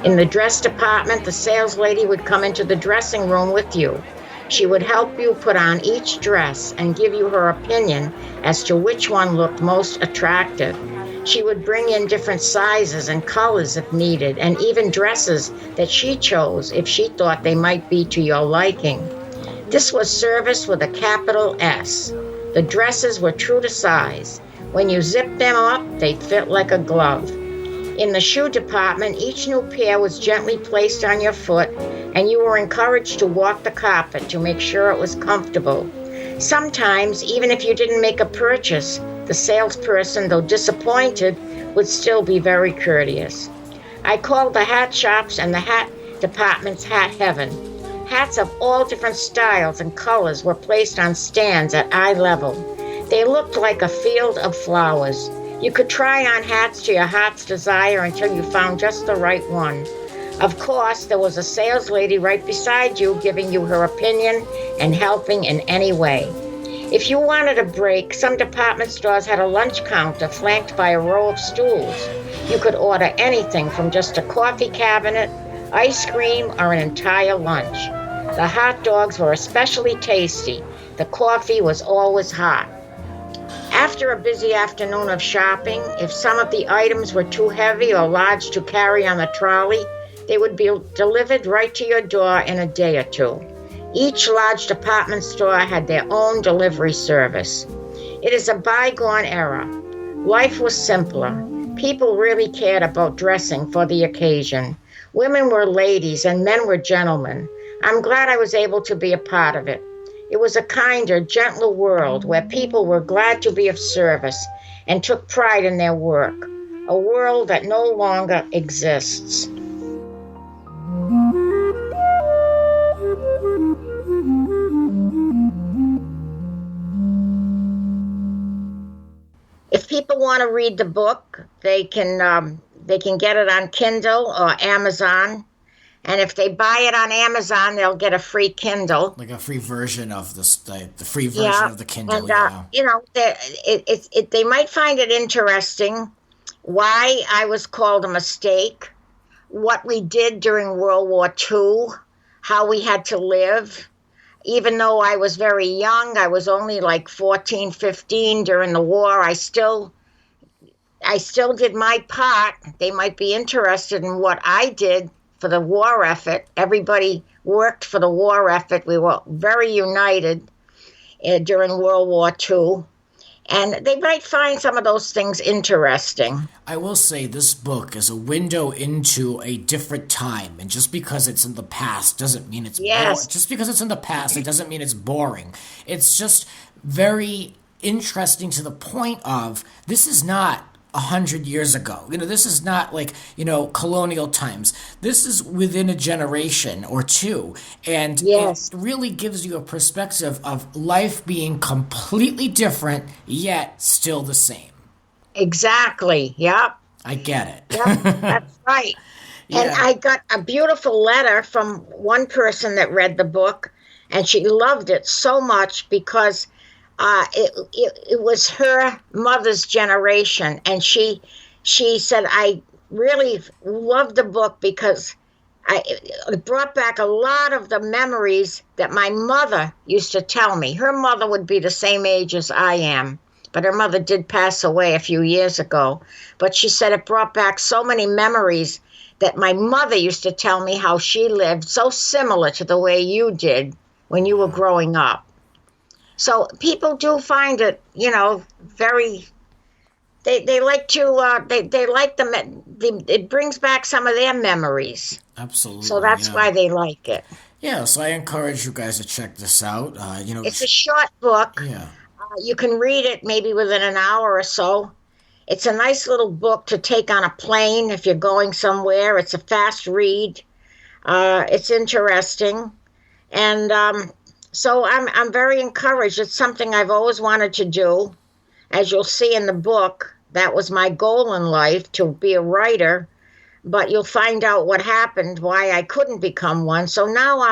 [SPEAKER 3] In the dress department, the sales lady would come into the dressing room with you. She would help you put on each dress and give you her opinion as to which one looked most attractive. She would bring in different sizes and colors if needed, and even dresses that she chose if she thought they might be to your liking. This was service with a capital S. The dresses were true to size. When you zipped them up, they fit like a glove. In the shoe department, each new pair was gently placed on your foot, and you were encouraged to walk the carpet to make sure it was comfortable. Sometimes, even if you didn't make a purchase, the salesperson, though disappointed, would still be very courteous. I called the hat shops and the hat department's hat heaven. Hats of all different styles and colors were placed on stands at eye level. They looked like a field of flowers. You could try on hats to your heart's desire until you found just the right one. Of course, there was a sales lady right beside you giving you her opinion and helping in any way. If you wanted a break, some department stores had a lunch counter flanked by a row of stools. You could order anything from just a coffee cabinet, ice cream, or an entire lunch. The hot dogs were especially tasty. The coffee was always hot. After a busy afternoon of shopping, if some of the items were too heavy or large to carry on the trolley, they would be delivered right to your door in a day or two. Each large department store had their own delivery service. It is a bygone era. Life was simpler. People really cared about dressing for the occasion. Women were ladies and men were gentlemen. I'm glad I was able to be a part of it. It was a kinder, gentler world where people were glad to be of service and took pride in their work. A world that no longer exists. If people want to read the book, they can get it on Kindle or Amazon. And if they buy it on Amazon, they'll get a free Kindle.
[SPEAKER 2] Like a free version of the free version of the Kindle.
[SPEAKER 3] And, they might find it interesting why I was called a mistake, what we did during World War II, how we had to live. Even though I was very young, I was only like 14, 15 during the war, I still did my part. They might be interested in what I did for the war effort. Everybody worked for the war effort. We were very united during World War II. And they might find some of those things interesting.
[SPEAKER 2] I will say this book is a window into a different time. And just because it's in the past doesn't mean it's boring. Just because it's in the past, it doesn't mean it's boring. It's just very interesting to the point of this is not 100 years ago. This is not like, colonial times. This is within a generation or two. And it really gives you a perspective of life being completely different, yet still the same.
[SPEAKER 3] Exactly. Yep.
[SPEAKER 2] I get it.
[SPEAKER 3] Yep, that's right. And I got a beautiful letter from one person that read the book, and she loved it so much because it was her mother's generation, and she said, I really loved the book because it brought back a lot of the memories that my mother used to tell me. Her mother would be the same age as I am, but her mother did pass away a few years ago. But she said it brought back so many memories that my mother used to tell me how she lived, so similar to the way you did when you were growing up. So people do find it, very. They like to. They like it brings back some of their memories.
[SPEAKER 2] Absolutely.
[SPEAKER 3] So that's why they like it.
[SPEAKER 2] Yeah. So I encourage you guys to check this out.
[SPEAKER 3] It's a short book.
[SPEAKER 2] Yeah.
[SPEAKER 3] You can read it maybe within an hour or so. It's a nice little book to take on a plane if you're going somewhere. It's a fast read. It's interesting, and. So I'm very encouraged. It's something I've always wanted to do. As you'll see in the book, that was my goal in life, to be a writer. But you'll find out what happened, why I couldn't become one. So now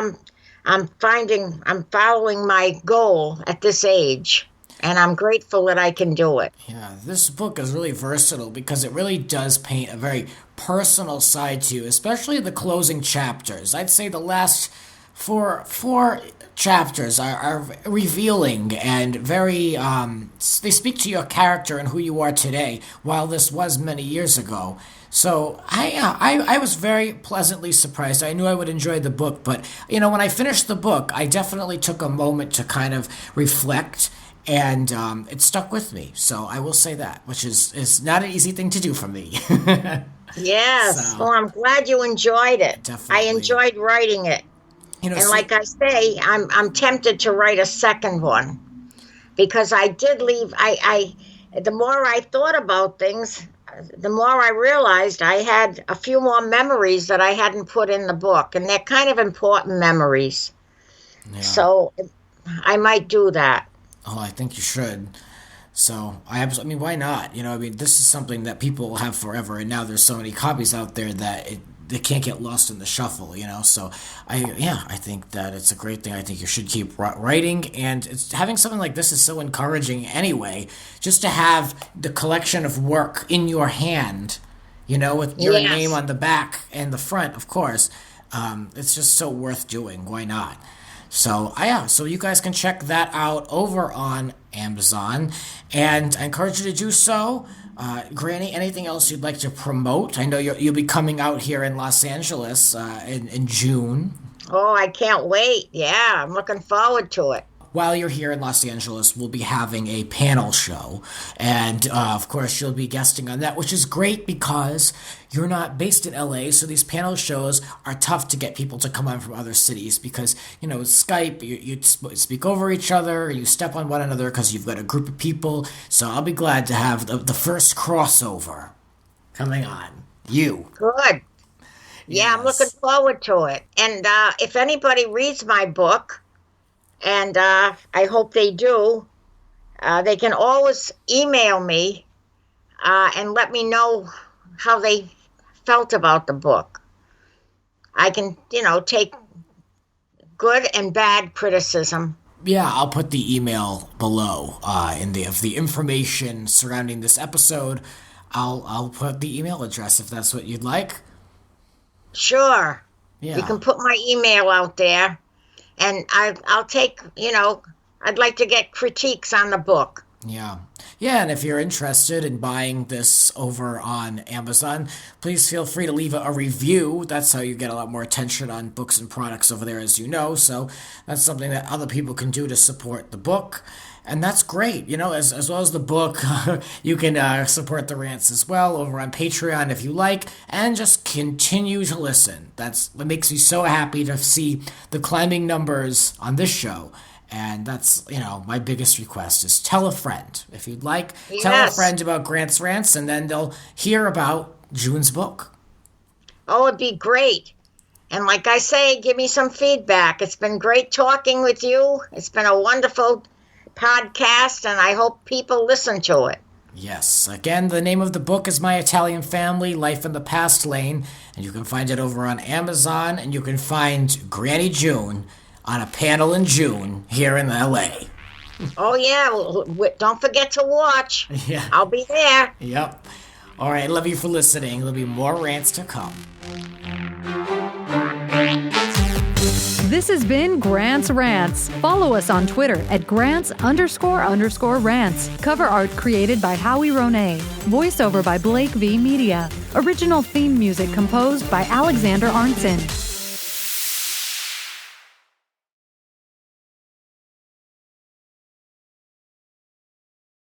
[SPEAKER 3] I'm following my goal at this age. And I'm grateful that I can do it.
[SPEAKER 2] Yeah, this book is really versatile because it really does paint a very personal side to you, especially the closing chapters. I'd say the last four chapters are revealing and very they speak to your character and who you are today, while this was many years ago. So I was very pleasantly surprised. I knew I would enjoy the book, but when I finished the book, I definitely took a moment to kind of reflect, and it stuck with me. So I will say that, which is not an easy thing to do for me.
[SPEAKER 3] Yes. So, well, I'm glad you enjoyed it.
[SPEAKER 2] Definitely.
[SPEAKER 3] I enjoyed writing it. And like I say, I'm tempted to write a second one, because I did leave. The more I thought about things, the more I realized I had a few more memories that I hadn't put in the book, and they're kind of important memories. Yeah. So I might do that.
[SPEAKER 2] Oh, I think you should. So why not? This is something that people will have forever, and now there's so many copies out there that they can't get lost in the shuffle, So I think that it's a great thing. I think you should keep writing, and having something like this is so encouraging anyway. Just to have the collection of work in your hand, with your name on the back and the front, of course. It's just so worth doing. Why not? So so you guys can check that out over on Amazon, and I encourage you to do so. Granny, anything else you'd like to promote? I know you'll be coming out here in Los Angeles in June.
[SPEAKER 3] Oh, I can't wait. Yeah, I'm looking forward to it.
[SPEAKER 2] While you're here in Los Angeles, we'll be having a panel show. And, of course, you'll be guesting on that, which is great because you're not based in LA. So these panel shows are tough to get people to come on from other cities because, you know, Skype, you speak over each other, you step on one another because you've got a group of people. So I'll be glad to have the first crossover coming on. You.
[SPEAKER 3] Good. Yeah, yes. I'm looking forward to it. And if anybody reads my book, and I hope they do, they can always email me and let me know how they felt about the book. I can, take good and bad criticism.
[SPEAKER 2] Yeah, I'll put the email below in the information surrounding this episode. I'll put the email address if that's what you'd like.
[SPEAKER 3] Sure.
[SPEAKER 2] Yeah.
[SPEAKER 3] You can put my email out there, and I'll take, I'd like to get critiques on the book.
[SPEAKER 2] Yeah. Yeah, and if you're interested in buying this over on Amazon, please feel free to leave a review. That's how you get a lot more attention on books and products over there, as you know. So that's something that other people can do to support the book. And that's great. As well as the book, you can support the rants as well over on Patreon if you like, and just continue to listen. That's what makes me so happy to see the climbing numbers on this show. And that's, my biggest request is tell a friend. If you'd like, yes. Tell a friend about Grant's Rants, and then they'll hear about June's book.
[SPEAKER 3] Oh, it'd be great. And like I say, give me some feedback. It's been great talking with you. It's been a wonderful podcast, and I hope people listen to it.
[SPEAKER 2] Yes. Again, the name of the book is My Italian Family, Life in the Past Lane, and you can find it over on Amazon, and you can find Granny June on a panel in June here in L.A.
[SPEAKER 3] Oh, yeah. Don't forget to watch.
[SPEAKER 2] Yeah.
[SPEAKER 3] I'll be there.
[SPEAKER 2] Yep. All right. Love you for listening. There'll be more rants to come.
[SPEAKER 1] This has been Grant's Rants. Follow us on Twitter at Grants__Rants. Cover art created by Howie Ronay. Voiceover by Blake V. Media. Original theme music composed by Alexander Arnson.